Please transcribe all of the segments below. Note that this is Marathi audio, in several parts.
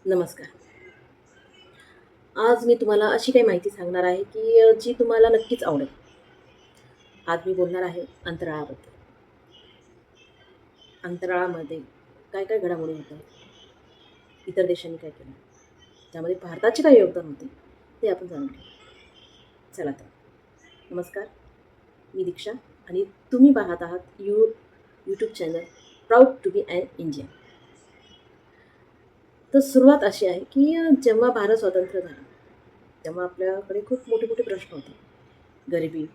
नमस्कार. आज मी तुम्हाला अशी काही माहिती सांगणार आहे, की जी तुम्हाला नक्कीच आवडेल. आज मी बोलणार आहे अंतराळाबद्दल. अंतराळामध्ये काय-काय घडामोडी होतात, इतर देशांनी काय केलं, त्यामध्ये भारताचे काय योगदान होते, ते आपण जाणून घेऊ. चला तर. नमस्कार, मी दीक्षा आणि तुम्ही पाहत आहात YouTube channel proud to be an Indian. तर सुरुवात अशी आहे, की जेव्हा भारत स्वतंत्र झाला, तेव्हा आपल्याकडे खूप मोठे-मोठे प्रश्न होते. गरिबी,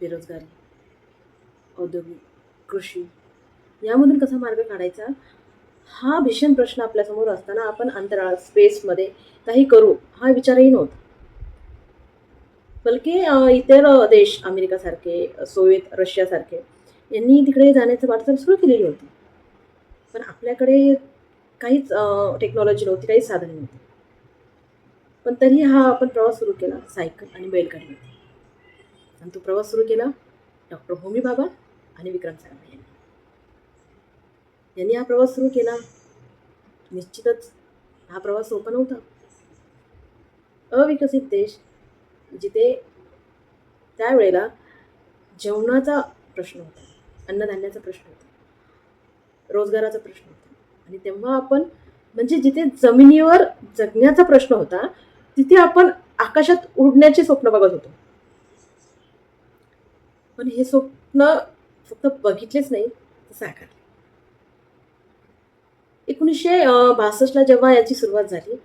बेरोजगारी, औद्योगिक, कृषी यामधून कसा मार्ग काढायचा हा भीषण प्रश्न आपल्यासमोर असताना आपण अंतराळ स्पेसमध्ये काही करू हा विचारही नव्हता. बल्कि इतर देश अमेरिकासारखे, सोव्हिएत रशियासारखे यांनी तिकडे जाण्याचं वाटचाल सुरू केलेली होती. पण आपल्याकडे काहीच टेक्नॉलॉजी नव्हती, काहीच साधन नव्हती. पण तरी हा आपण प्रवास सुरू केला सायकल आणि बैलगाडीमध्ये. आणि तो प्रवास सुरू केला डॉक्टर होमी बाबा आणि विक्रम साराभाई यांनी. यांनी हा प्रवास सुरू केला. निश्चितच हा प्रवास सोपा नव्हता. अविकसित देश जिथे त्यावेळेला जेवणाचा प्रश्न होता, अन्नधान्याचा प्रश्न होता, रोजगाराचा प्रश्न होता. आणि तेव्हा आपण म्हणजे जिथे जमिनीवर जगण्याचा प्रश्न होता, तिथे आपण आकाशात उडण्याचे स्वप्न बघत होतो. पण हे स्वप्न फक्त बघितलेच नाही, तर साकारले. 1962ला जेव्हा याची सुरुवात झाली,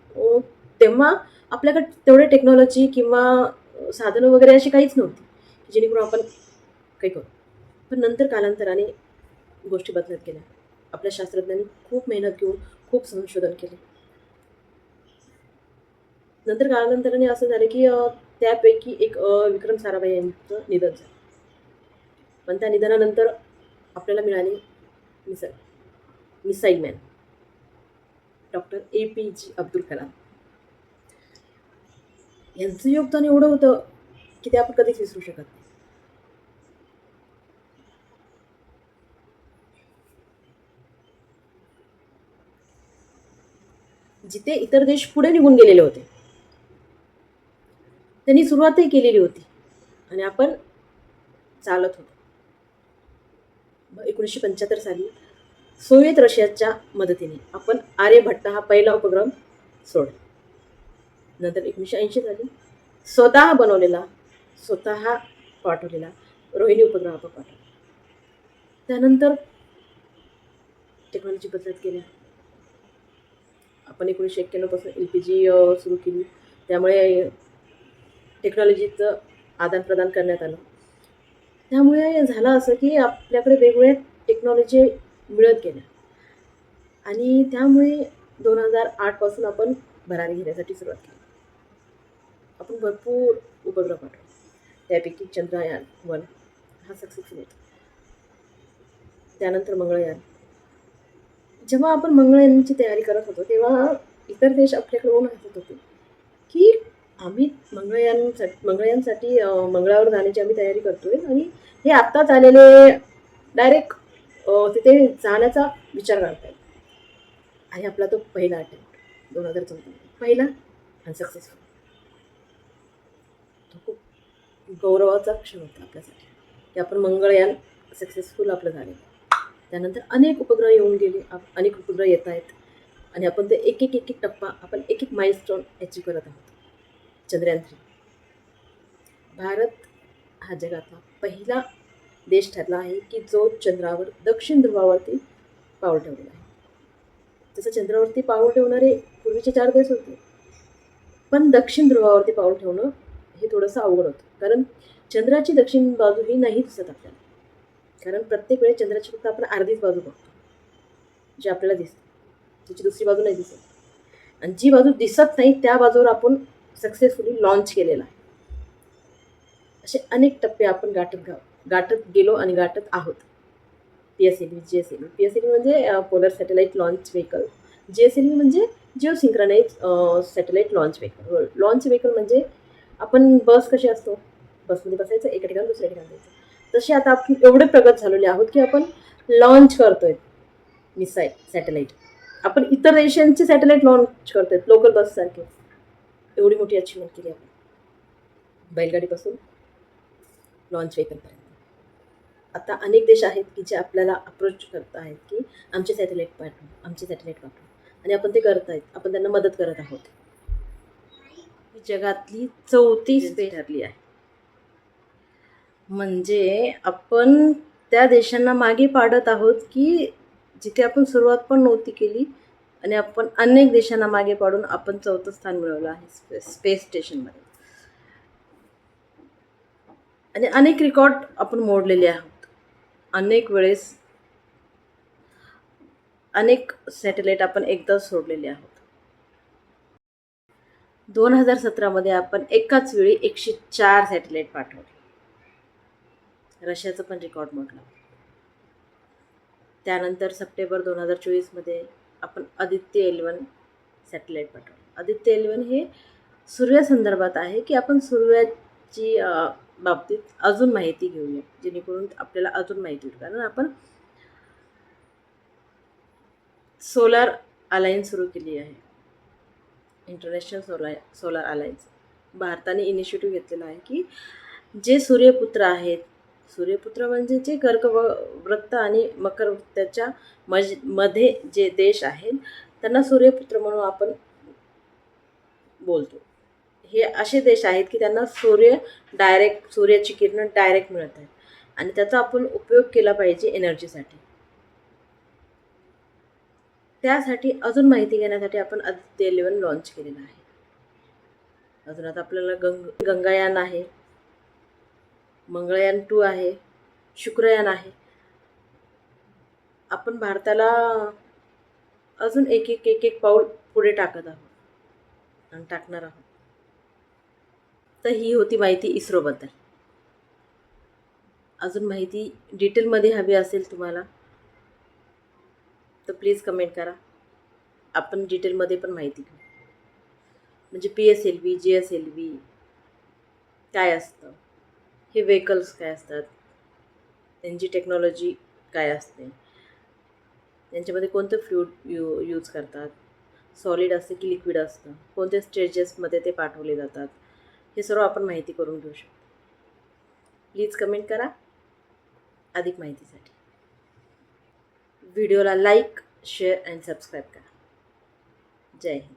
तेव्हा आपल्याकडे तेवढे टेक्नॉलॉजी किंवा साधनं वगैरे अशी काहीच नव्हती, जेणेकरून आपण काही करू. पण नंतर कालांतराने गोष्टी बदलत गेल्या. आपल्या शास्त्रज्ञांनी खूप मेहनत घेऊन खूप संशोधन केले. नंतर कालांतराने असं झालं, की त्यापैकी एक विक्रम साराभाई यांचं निधन झालं. पण त्या निधनानंतर आपल्याला मिळाले missile missile man doctor APJ Abdul Kalam. यांचं योगदान एवढं होतं, की ते आपण कधीच विसरू शकत नाही. जिथे इतर देश पुढे निघून गेलेले होते, त्यांनी सुरुवातही केलेली होती आणि आपण चालत होतो. 1975 साली सोव्हिएत रशियाच्या मदतीने आपण आर्यभट्ट हा पहिला उपग्रह सोडला. नंतर 1980 साली स्वतः बनवलेला, स्वतः पाठवलेला रोहिणी उपग्रह आपण पाठवला. त्यानंतर टेक्नॉलॉजी बदलत गेल्या. आपण 1991 पासून LPG सुरू केली. त्यामुळे टेक्नॉलॉजीचं आदान-प्रदान करण्यात आलं. त्यामुळे झालं असं, की आपल्याकडे वेगवेगळ्या टेक्नॉलॉजी मिळत गेल्या आणि त्यामुळे 2008 पासून आपण भरारी घेण्यासाठी सुरुवात केली. आपण भरपूर उपग्रह पाठवले. त्यापैकी चंद्रयान-1 हा सक्सेसफुल होता. त्यानंतर मंगळयान. जेव्हा आपण मंगळयानाची तयारी करत होतो, तेव्हा इतर देश आपल्याकडे बघून हसत होते, की आम्ही मंगळयानसाठी मंगळावर जाण्याची आम्ही तयारी करतोय आणि हे आत्ताच आलेले डायरेक्ट तिथे जाण्याचा विचार करतायत. आणि आपला तो पहिला अटेम्प्ट 2014 पहिला आणि सक्सेसफुल. तो खूप गौरवाचा क्षण होता आपल्यासाठी, की आपण मंगळयान सक्सेसफुल आपलं झालेलं. त्यानंतर अनेक उपग्रह येऊन गेले, अनेक उपग्रह येत आहेत आणि आपण ते एक टप्पा, आपण एक माइलस्टोन अचीव करत आहोत. चंद्रयान-3. भारत हा जगातला पहिला देश ठरला आहे, की जो चंद्रावर दक्षिण ध्रुवावरती पाऊल ठेवलेला आहे. जसं चंद्रावरती पाऊल ठेवणारे पूर्वीचे 4 देश होते. पण दक्षिण ध्रुवावरती पाऊल ठेवणं हे थोडंसं अवघड होतं. कारण चंद्राची दक्षिण बाजू ही नाही दिसत आपल्याला. कारण प्रत्येक वेळेस चंद्राची फक्त आपण अर्धीच बाजू बघतो, जी आपल्याला दिसते. त्याची दुसरी बाजू नाही दिसत. आणि जी बाजू दिसत नाही त्या बाजूवर आपण सक्सेसफुली लॉन्च केलेला आहे. असे अनेक टप्पे आपण गाठत गेलो आणि गाठत आहोत. PSLV, GSLV. PSLV म्हणजे polar satellite launch vehicle. GSLV म्हणजे geo synchronise satellite launch vehicle. Launch vehicle म्हणजे आपण बस कशी असतो, बसमध्ये बसायचं, एका ठिकाणी दुसऱ्या ठिकाणी जायचं. तसे आता आपण एवढे प्रगत झालेले आहोत, की आपण लॉन्च करतोय मिसाईल, सॅटेलाईट आपण इतर देशांचे सॅटेलाइट लॉन्च करतोय, लोकल बससारखे. एवढी मोठी अचिव्हमेंट केली आपण, बैलगाडीपासून लॉन्च व्हेकलपर्यंत. आता अनेक देश आहेत की जे आपल्याला अप्रोच करत आहेत की आमचे सॅटेलाइट पाठवू, आमचे सॅटेलाइट पाठवू, आणि आपण ते करत आहेत, आपण त्यांना मदत करत आहोत. ही जगातली 4थी स्पेस ठरली आहे. म्हणजे आपण त्या देशांना मागे पाडत आहोत की जिथे आपण सुरुवात पण नव्हती केली, आणि आपण अनेक देशांना मागे पाडून आपण 4थं स्थान मिळवलं आहे स्पेस स्टेशनमध्ये. आणि अनेक रेकॉर्ड आपण मोडलेले आहोत. अनेक वेळेस अनेक सॅटेलाइट आपण एकदाच सोडलेले आहोत. 2017मध्ये आपण एकाच वेळी 104 सॅटेलाइट पाठवले. रशियाचं पण रेकॉर्ड मोडला. त्यानंतर सप्टेंबर 2024मध्ये आपण आदित्य 11 सॅटेलाइट पाठवलं. आदित्य 11 हे सूर्यासंदर्भात आहे की आपण सूर्याची बाबतीत अजून माहिती घेऊया, जेणेकरून आपल्याला अजून माहिती होईल. कारण आपण सोलार अलायन्स सुरू केली आहे, इंटरनॅशनल सोलार अलायन्स. भारताने इनिशिएटिव्ह घेतलेला आहे की जे सूर्यपुत्र आहेत, सूर्यपुत्र म्हणजे जे कर्कवृत्त आणि मकर वृत्ताच्या मध्ये जे देश आहेत त्यांना सूर्यपुत्र म्हणून आपण बोलतो. हे असे देश आहेत की त्यांना सूर्याची किरणं डायरेक्ट मिळत आहेत, आणि त्याचा आपण उपयोग केला पाहिजे एनर्जीसाठी. त्यासाठी अजून माहिती घेण्यासाठी आपण आदित्य 11 लॉन्च केलेलं आहे. अजून आता आपल्याला गंगायान आहे, मंगळयान 2 आहे, शुक्रयान आहे. आपण भारताला अजून एक पाऊल पुढे टाकत आहोत आणि टाकणार आहोत. तर ही होती माहिती इस्रोबद्दल. अजून माहिती डिटेलमध्ये हवी असेल तुम्हाला तर प्लीज कमेंट करा, आपण डिटेलमध्ये पण माहिती घेऊ. म्हणजे PSLV, GSLV काय असतं, हे व्हेकल्स काय असतात, त्यांची टेक्नॉलॉजी काय असते, त्यांच्यामध्ये कोणतं फ्लूइड यूज करतात, सॉलिड असतं की लिक्विड असतं, कोणत्या स्टेजेसमध्ये ते पाठवले जातात, हे सर्व आपण माहिती करून घेऊ शकतो. प्लीज कमेंट करा अधिक माहितीसाठी. व्हिडिओला लाईक, शेअर अँड सबस्क्राईब करा. जय हिंद.